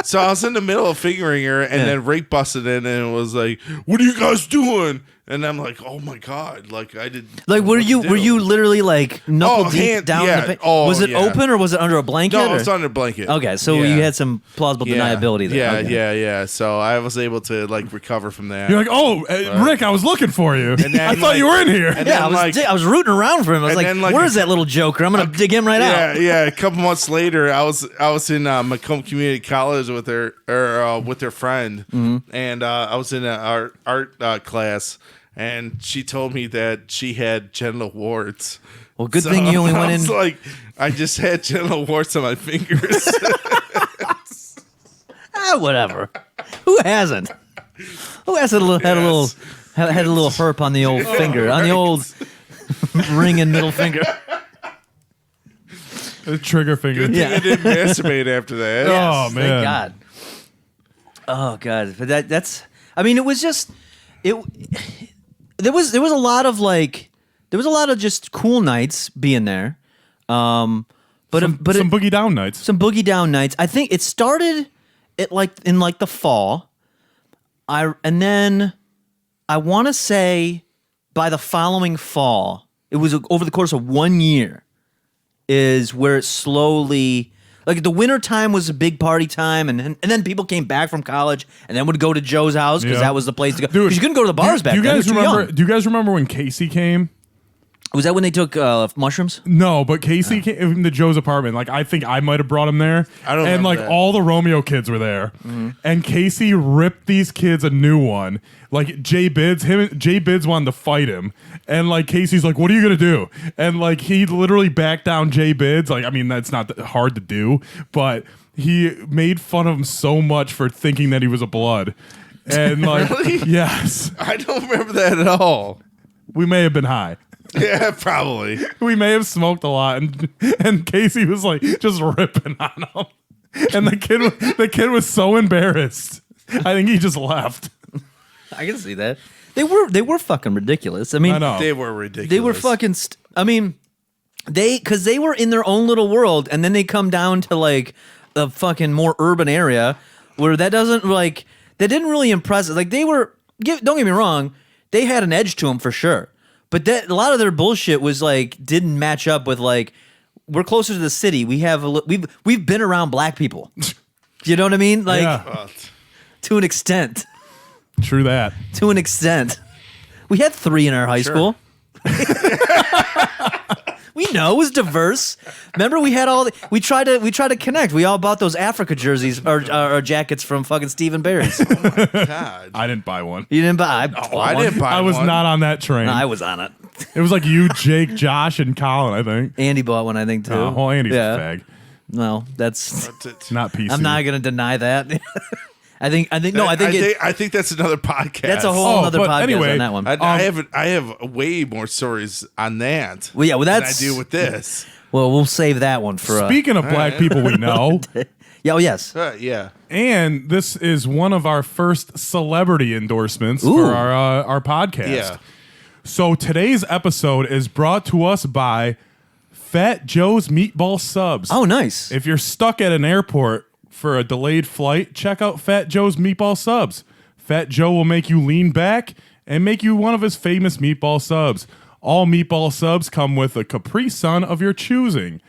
So I was in the middle of fingering her, and then Rick busted in and was like, "What are you guys doing?" And I'm like, "Oh my god!" Like I did. like, were you literally like knuckle deep hand- down yeah. the? Oh, was it yeah. open or was it under a blanket? No, or? it's under a blanket. Okay, so Yeah. you had some plausible deniability there. Yeah, Okay. yeah. So I was able to like recover from that. You're like, oh, Rick, I was looking for you. then, I thought like- you were in here. and Yeah, then, I was rooting around for him. I was and like, then, like, "Where's that little joker? I'm gonna dig him right out." Yeah. A couple months later, I was in Macomb Community College with her with her friend, and I was in an art class, and she told me that she had genital warts. Well, good thing you only I went was in. like, I just had genital warts on my fingers. Whatever. Who hasn't? Who hasn't had a little herp on the old finger, on the old ring and middle finger? The trigger finger. Yeah. I didn't masturbate after that. Oh, man. Thank God. Oh God, but that's. I mean, it was just it. There was a lot of like there was a lot of just cool nights being there. But Some it, boogie down nights. some boogie down nights. I think it started in the fall. And then I want to say by the following fall, it was over the course of 1 year, is where it slowly. Like the winter time was a big party time, and then people came back from college and then would go to Joe's house because Yeah. that was the place to go. Dude, Because you couldn't go to the bars back do you then. guys You were too remember? young. Do you guys remember when Casey came? Was that when they took mushrooms? No, but Casey came to Joe's apartment. Like I think I might have brought him there. I don't And remember like that. all the Romeo kids were there, and Casey ripped these kids a new one. Like Jay Bids wanted to fight him, and like Casey's like, "What are you gonna do?" And like he literally backed down Jay Bids. Like I mean that's not that hard to do, but he made fun of him so much for thinking that he was a blood. And like yes, I don't remember that at all. we may have been high. Yeah, probably. We may have smoked a lot, and Casey was like just ripping on him, and the kid was so embarrassed. I think he just left. I can see that. They were fucking ridiculous. I mean, I know. They were ridiculous. they were fucking. I mean, because they were in their own little world, and then they come down to like the fucking more urban area where that didn't really impress us. Like they were. Don't get me wrong, they had an edge to them for sure. But that a lot of their bullshit was like didn't match up with like we're closer to the city. We've been around black people. You know what I mean? Like Yeah, to an extent. true that. To an extent. We had 3 in our high school. We know it was diverse. Remember, we had we tried to connect. We all bought those Africa jerseys or jackets from fucking Stephen Barry's. God. I didn't buy one. You didn't buy? I didn't buy I was one. not on that train. I was on it. It was like you, Jake, Josh, and Colin. I think. Andy bought one, I think too. Well, Andy's yeah. a fag. No, that's. Not PC. I'm not gonna deny that. I think I think that's another podcast. that's a whole other but podcast anyway, on that one. I have way more stories on that Well, yeah, well, than I that's. do with this. Well, we'll save that one for. Speaking of black people we know, Yeah. Oh, yes. Yeah. and this is one of our first celebrity endorsements Ooh. for our podcast. Yeah. So today's episode is brought to us by Fat Joe's Meatball Subs. Oh, nice. If you're stuck at an airport for a delayed flight, check out Fat Joe's Meatball Subs. Fat Joe will make you lean back and make you one of his famous meatball subs. All meatball subs come with a Capri Sun of your choosing.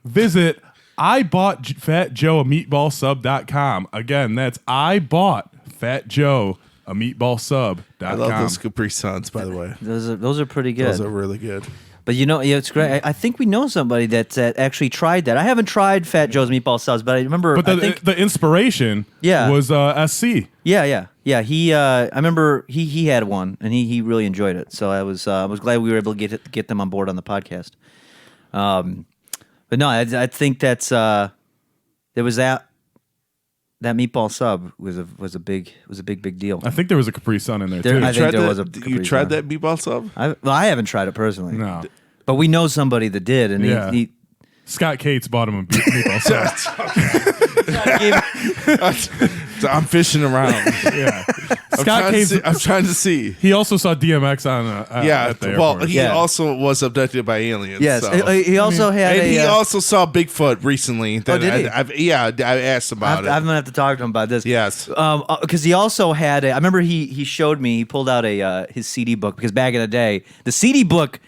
Visit ibought.fatjoeameatballsub.com. Again, that's ibought.fatjoeameatballsub.com. I love those Capri Suns, by the way. Those are pretty good. Those are really good. But you know, yeah, it's great. I think we know somebody that actually tried that. I haven't tried Fat Joe's Meatball Subs, but I remember. But I think, the inspiration Yeah. was SC. yeah. He, I remember he had one, and he really enjoyed it. So I was glad we were able to get them on board on the podcast. But no, I think that's there was that. that meatball sub was a big deal. I think there was a Capri Sun in there too. I think there was a You Capri tried Sun. that meatball sub? I haven't tried it personally. No. But we know somebody that did, and Yeah. he Scott Cates bought him a meatball sub. So I'm fishing around. Yeah. I'm Scott trying, Cates. I'm trying to see. He also saw DMX on Yeah, at the well, airport. he Yeah. also was abducted by aliens. yes, so. he also had And a. he also saw Bigfoot recently. That did he? I asked about I'm it. gonna have to talk to him about this. Yes. Because he also had. I remember he showed me. He pulled out his CD book because back in the day, the CD book.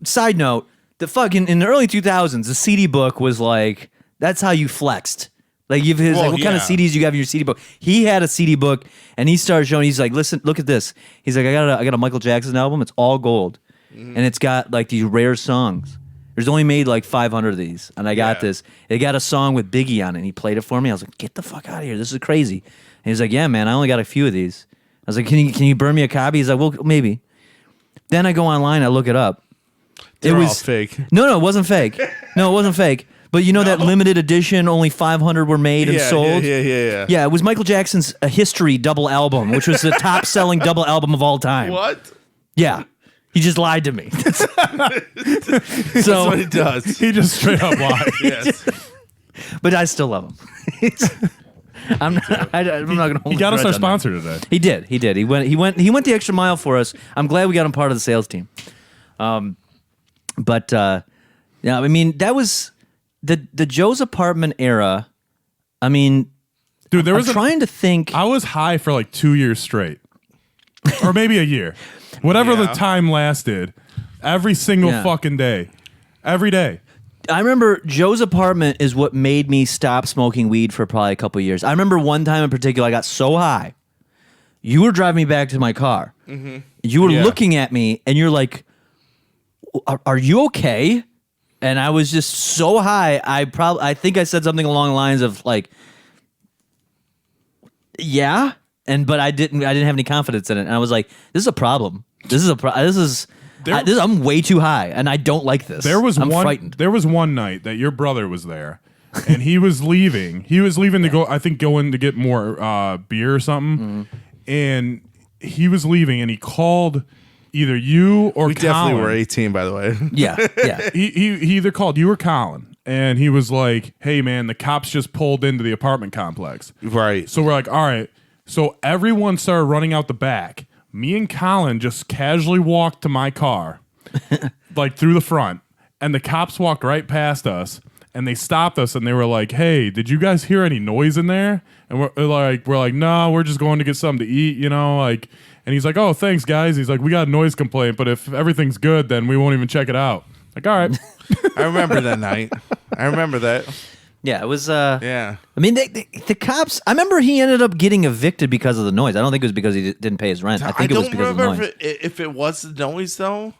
Side note: the fucking in the early 2000s, the CD book was like that's how you flexed. Like what kind of CDs you have in your CD book? He had a CD book, and he started showing. He's like, listen, look at this. He's like, I got a Michael Jackson album. It's all gold, and it's got like these rare songs. There's only made like 500 of these, and I got this. They got a song with Biggie on it, and he played it for me. I was like, get the fuck out of here. This is crazy. And he's like, yeah, man, I only got a few of these. I was like, can you burn me a copy? He's like, well, maybe. Then I go online, I look it up. They're all fake. No, it wasn't fake. No, it wasn't fake. But you know that limited edition, only 500 were made and sold? Yeah. Yeah, it was Michael Jackson's A History double album, which was the top-selling double album of all time. What? Yeah. He just lied to me. That's what he does. He just straight up lied. Yes. But I still love him. I'm not going to hold He got us a grudge our on sponsor today. that. He did. He went the extra mile for us. I'm glad we got him part of the sales team. But yeah, I mean, that was the Joe's Apartment era. I mean, Dude, there I'm was trying to think. I was high for like 2 years straight. Or maybe a year. Whatever the Yeah. time lasted. Every single Yeah. fucking day. Every day. I remember Joe's Apartment is what made me stop smoking weed for probably a couple of years. I remember one time in particular, I got so high. You were driving me back to my car. You were Yeah. looking at me, and you're like, "Are you okay?" And I was just so high. I think I said something along the lines of like, "Yeah," but I didn't have any confidence in it. And I was like, "This is a problem. I'm way too high, and I don't like this. I'm frightened." There was one night that your brother was there, and he was leaving. He was leaving to go. I think going to get more beer or something, and he was leaving, and he called either you or We definitely Colin. were 18, by the way. Yeah, yeah. He either called you or Colin, and he was like, "Hey man, the cops just pulled into the apartment complex." Right. So we're like, all right. So everyone started running out the back. Me and Colin just casually walked to my car, like through the front, and the cops walked right past us, and they stopped us, and they were like, "Hey, did you guys hear any noise in there?" And we're like, "No, we're just going to get something to eat, you know." Like, and he's like, "Oh, thanks, guys." He's like, "We got a noise complaint, but if everything's good, then we won't even check it out." Like, all right. I remember that night. I remember that. Yeah, it was. Yeah. I mean, the cops. I remember he ended up getting evicted because of the noise. I don't think it was because he didn't pay his rent. I think it was don't because of the remember noise. if it was the noise, though.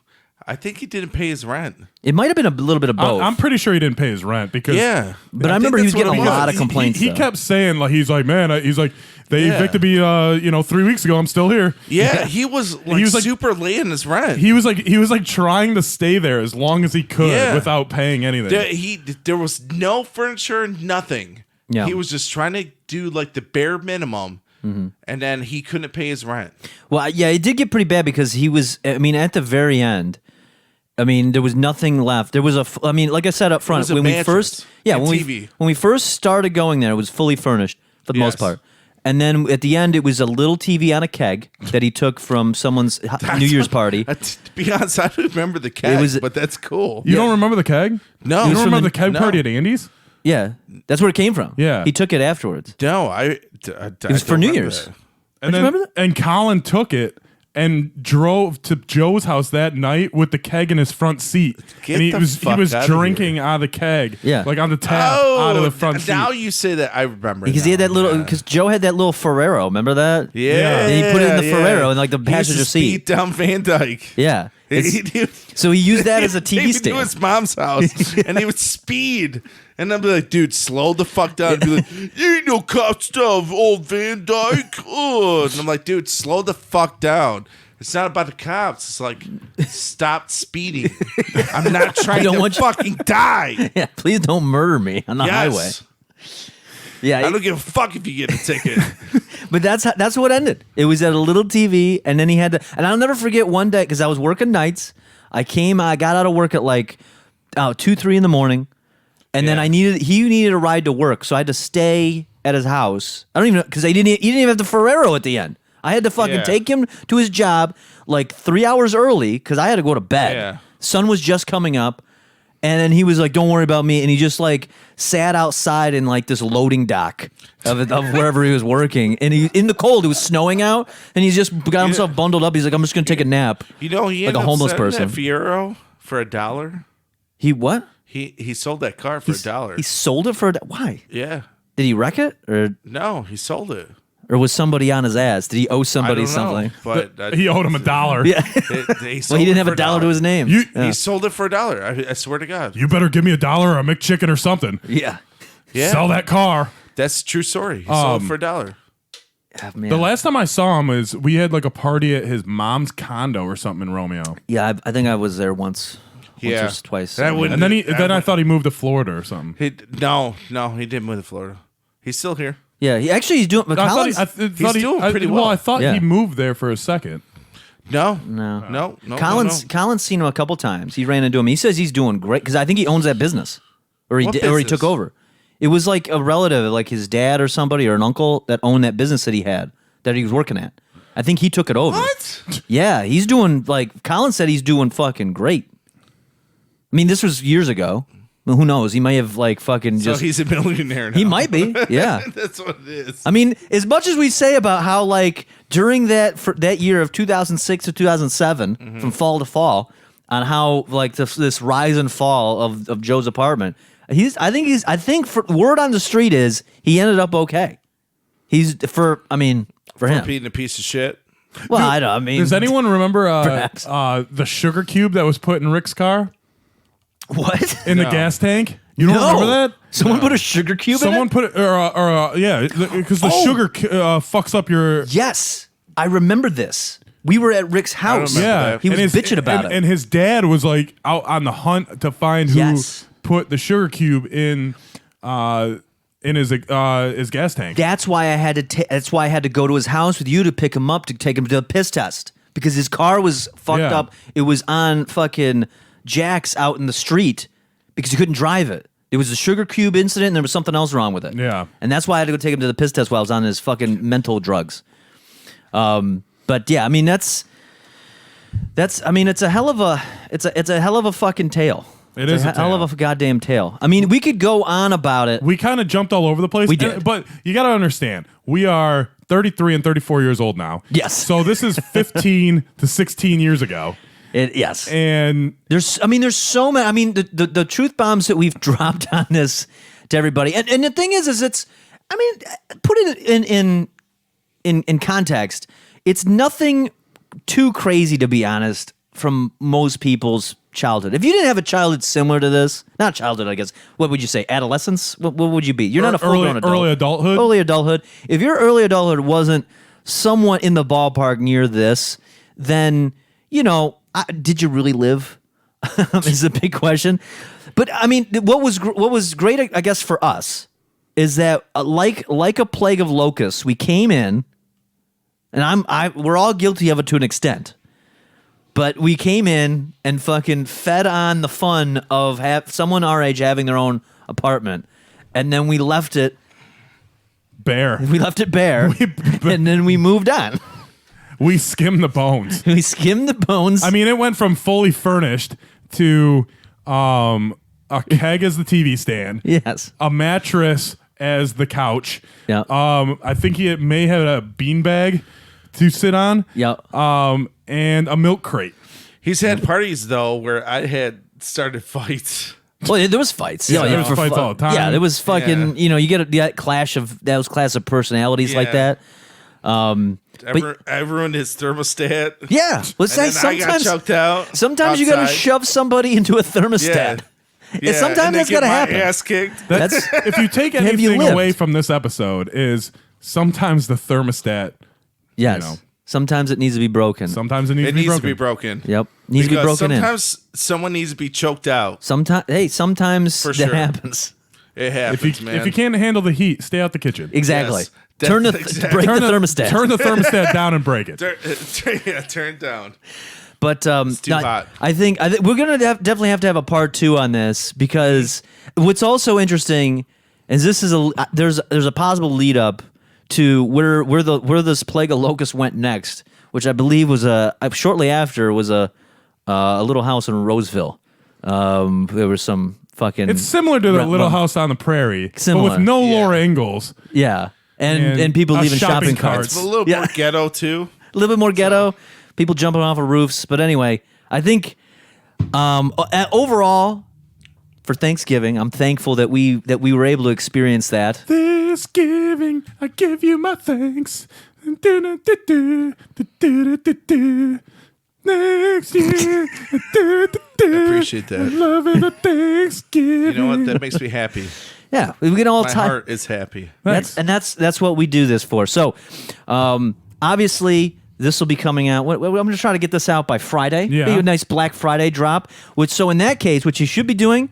I think he didn't pay his rent. It might have been a little bit of both. I'm pretty sure he didn't pay his rent because Yeah. but I think remember he was that's what getting a it lot was. of complaints. He though. kept saying, like, he's like, man, he's like, they Yeah. evicted me, 3 weeks ago. I'm still here. Yeah, he was like, was like- super late in his rent. He was like trying to stay there as long as he could Yeah. without paying anything. There was no furniture, nothing. Yeah. He was just trying to do like the bare minimum, Mm-hmm. and then he couldn't pay his rent. Well, yeah, it did get pretty bad because he was. I mean, at the very end, I mean, there was nothing left. There was I mean, like I said up front, was a when we mattress first, and when TV. we first started going there, it was fully furnished for the most Yes. part. And then at the end, it was a little TV on a keg that he took from someone's New Year's party. To be honest, I don't remember the keg, was- but that's cool. You don't remember the keg? No. You It don't was remember from the keg no. party at Andy's? Yeah, that's where it came from. Yeah. he took it afterwards. No, It was for New Year's. And you remember that? And Colin took it and drove to Joe's house that night with the keg in his front seat. Get and he the was fuck outta drinking out of the keg. Yeah. Like on the tap Oh, out of the front seat. now you say that, I remember. Because he had now, that little. yeah. Because Joe had that little Ferrero. Remember that? Yeah, And he put it in the yeah. Ferrero in like the He used to passenger seat. speed down Van Dyke. Yeah. It's- so he used that as a TV Take me stand. to his mom's house, and he would speed. And I'd be like, dude, slow the fuck down. And be like, you ain't no cop stuff, old Van Dyke. And I'm like, dude, slow the fuck down. It's not about the cops. It's like, stop speeding. I'm not trying don't to want you- fucking die. Yeah, please don't murder me on the highway. Yes. Yeah, I don't give a fuck if you get a ticket. But that's what ended. It was at a little TV, and then he had to. And I'll never forget one day because I was working nights. I got out of work at like 2, 3 in the morning, and then he needed a ride to work, so I had to stay at his house. I don't even know because he didn't even have the Ferrero at the end. I had to fucking take him to his job like 3 hours early because I had to go to bed. Yeah. Sun was just coming up. And then he was like, "Don't worry about me," and he just like sat outside in like this loading dock of wherever he was working. And he in the cold, it was snowing out, and he just got himself bundled up. He's like, "I'm just gonna take a nap." You know, he like ended a homeless up selling person. that Fiero for $1. He what? He sold that car for $1. He sold it for why? Yeah. Did he wreck it, No, he sold it. or was somebody on his ass? Did he owe I somebody don't know, something? but He owed him $1. Yeah. he Well, he didn't have a dollar to his name. He sold it for $1. I swear to God. You better give me $1 or a McChicken or something. Yeah. Yeah, Sell that car. that's a true story. He sold it for $1. Ah, man. The last time I saw him was we had like a party at his mom's condo or something in Romeo. Yeah, I think I was there once Yeah, or twice. That wouldn't- And then I thought he moved to Florida or something. No, he didn't move to Florida. He's still here. Yeah, he's doing. But I thought Collins, he, I th- thought he- doing I- pretty Well, well. I thought Yeah. he moved there for a second. No. Collins seen him a couple times. He ran into him. He says he's doing great because I think he owns that business, or he What or he business? took over. It was like a relative, like his dad or somebody or an uncle that owned that business that he had that he was working at. I think he took it over. What? Yeah, he's doing like Collins said he's doing fucking great. I mean, this was years ago. Well, who knows? He may have like fucking So just. he's a millionaire now. He might be. Yeah. That's what it is. I mean, as much as we say about how like during that year of 2006 to 2007, from fall to fall, on how like this rise and fall of Joe's apartment, I think for word on the street is he ended up okay. For him. Being a piece of shit. Well, I mean, Does anyone remember Perhaps. the sugar cube that was put in Rick's car what? in the No. gas tank? You don't No. remember that? Someone put a sugar cube in Someone it? put it, because the Oh. sugar fucks up your. Yes, I remember this. We were at Rick's house. remember Yeah, that. He was and bitching about and, it. And his dad was like out on the hunt to find who Yes. put the sugar cube in his gas tank. That's why I had to. That's why I had to go to his house with you to pick him up to take him to the piss test because his car was fucked Yeah. up. It was on fucking jacks out in the street because he couldn't drive it. It was a sugar cube incident, and there was something else wrong with it. Yeah. and that's why I had to go take him to the piss test while I was on his fucking mental drugs. But yeah, I mean that's. I mean it's a hell of a fucking tale. It is a hell tale. of a goddamn tale. I mean, we could go on about it. We kind of jumped all over the place. We did. But you got to understand, we are 33 and 34 years old now. Yes. So this is 15 to 16 years ago. Yes. And There's so many. I mean, the truth bombs that we've dropped on this to everybody, and the thing is it's. I mean, put it in context. It's nothing too crazy, to be honest, from most people's childhood. If you didn't have a childhood similar to this, not childhood, I guess. What would you say? Adolescence? What would you be? You're not a full-grown adult. early adulthood. Early adulthood. If your early adulthood wasn't somewhat in the ballpark near this, then did you really live? Is a big question. But I mean, what was great, I guess, for us is that like a plague of locusts, we came in, and we're all guilty of it to an extent. But we came in and fucking fed on the fun of someone our age having their own apartment, and then we left it Bare. bare, and then we moved on. We skimmed the bones. We skimmed the bones. I mean, it went from fully furnished to a keg as the TV stand, yes. a mattress as the couch. Yeah. I think he may have a beanbag to sit on. Yeah. And a milk crate. He's had parties though where I had started fights. Well, there was fights. Yeah, there for was fights all the time. Yeah, there was fucking. Yeah. You get that clash of personalities like Yeah. that. Everyone his thermostat. Yeah, let's And say then I got choked out. Sometimes you got to outside. shove somebody into a thermostat. Yeah, sometimes and then that's get gotta my happen. Ass kicked. That's if you take Have you anything lived? away from this episode is sometimes the thermostat. Yes. You know. Sometimes it needs to be broken. Sometimes it needs It to be needs broken. to be broken. Yep, needs to be Because broken in. sometimes someone needs to be choked out. Sometimes For that sure. happens. It happens, man. If you can't handle the heat, stay out the kitchen. Exactly. Yes, Turn the exactly. break Turn the thermostat. Turn the thermostat down and break it. Turn it down. But too no, hot. I think we're gonna definitely have to have a part 2 on this, because what's also interesting is this is there's a possible lead up to where this plague of locusts went next, which I believe was shortly after was a Little House in Roseville. There was some fucking. It's similar to the Little House on the Prairie, Similar. but with no Laura Ingalls. Yeah, and And people a leaving shopping shopping cart. carts. It's a little Yeah. more ghetto too. A little bit more ghetto. People jumping off of roofs. But anyway, I think overall for Thanksgiving, I'm thankful that we were able to experience that. This giving, I give you my thanks. Next year, Appreciate that. love it, a Thanksgiving. You know what? That makes me happy. Yeah, we can all My tie. heart is happy. Thanks. That's what we do this for. So, obviously, this will be coming out. I'm going to try to get this out by Friday. Yeah. Be a nice Black Friday drop. So in that case, what you should be doing,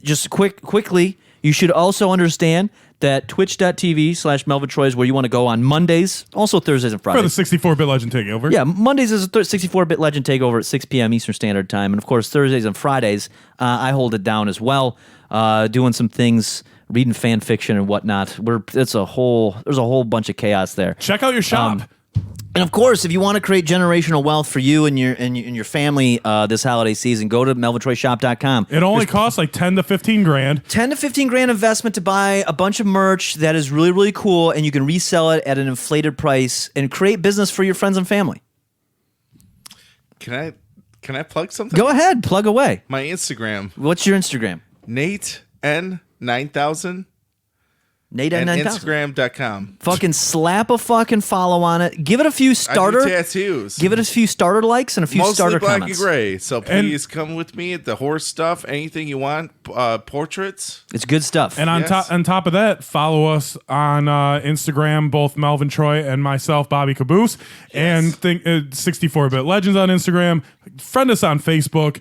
just quickly, you should also understand that twitch.tv/Melvin Troy is where you want to go on Mondays, also Thursdays and For Fridays. the 64-bit Legend Takeover. Yeah, Mondays is a 64-bit Legend Takeover at 6 p.m. Eastern Standard Time, and of course Thursdays and Fridays I hold it down as well, doing some things, reading fan fiction and whatnot. There's a whole bunch of chaos there. Check out your shop. And of course, if you want to create generational wealth for you and your family this holiday season, go to melvintroyshop.com. It only costs like 10 to 15 grand. 10 to 15 grand investment to buy a bunch of merch that is really, really cool, and you can resell it at an inflated price and create business for your friends and family. Can I plug something? Go ahead, plug away. My Instagram, What's your Instagram? Nate N9000, Nate and at 9000. Instagram.com. Fucking slap a fucking follow on it. Give it a few starter. I do tattoos. Give it a few starter likes and a few Mostly starter black comments. and gray. So please come with me at the horse stuff. Anything you want. Portraits. It's good stuff. And on Yes. top of that, follow us on Instagram, both Melvin Troy and myself, Bobby Caboose, and 64-bit Legends on Instagram. Friend us on Facebook,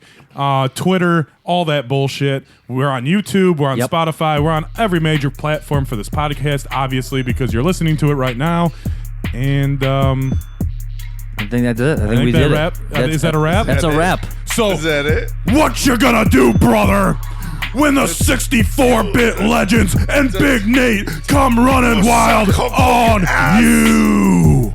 Twitter, all that bullshit. We're on YouTube. We're on Yep. Spotify. We're on every major platform for this podcast, obviously, because you're listening to it right now. And I think that's it. I think we that did a wrap? it. Is that a wrap? That's a wrap. so Is that it? what you gonna do, brother, when the 64-bit Legends and Big Nate come running wild come on fucking ass. you?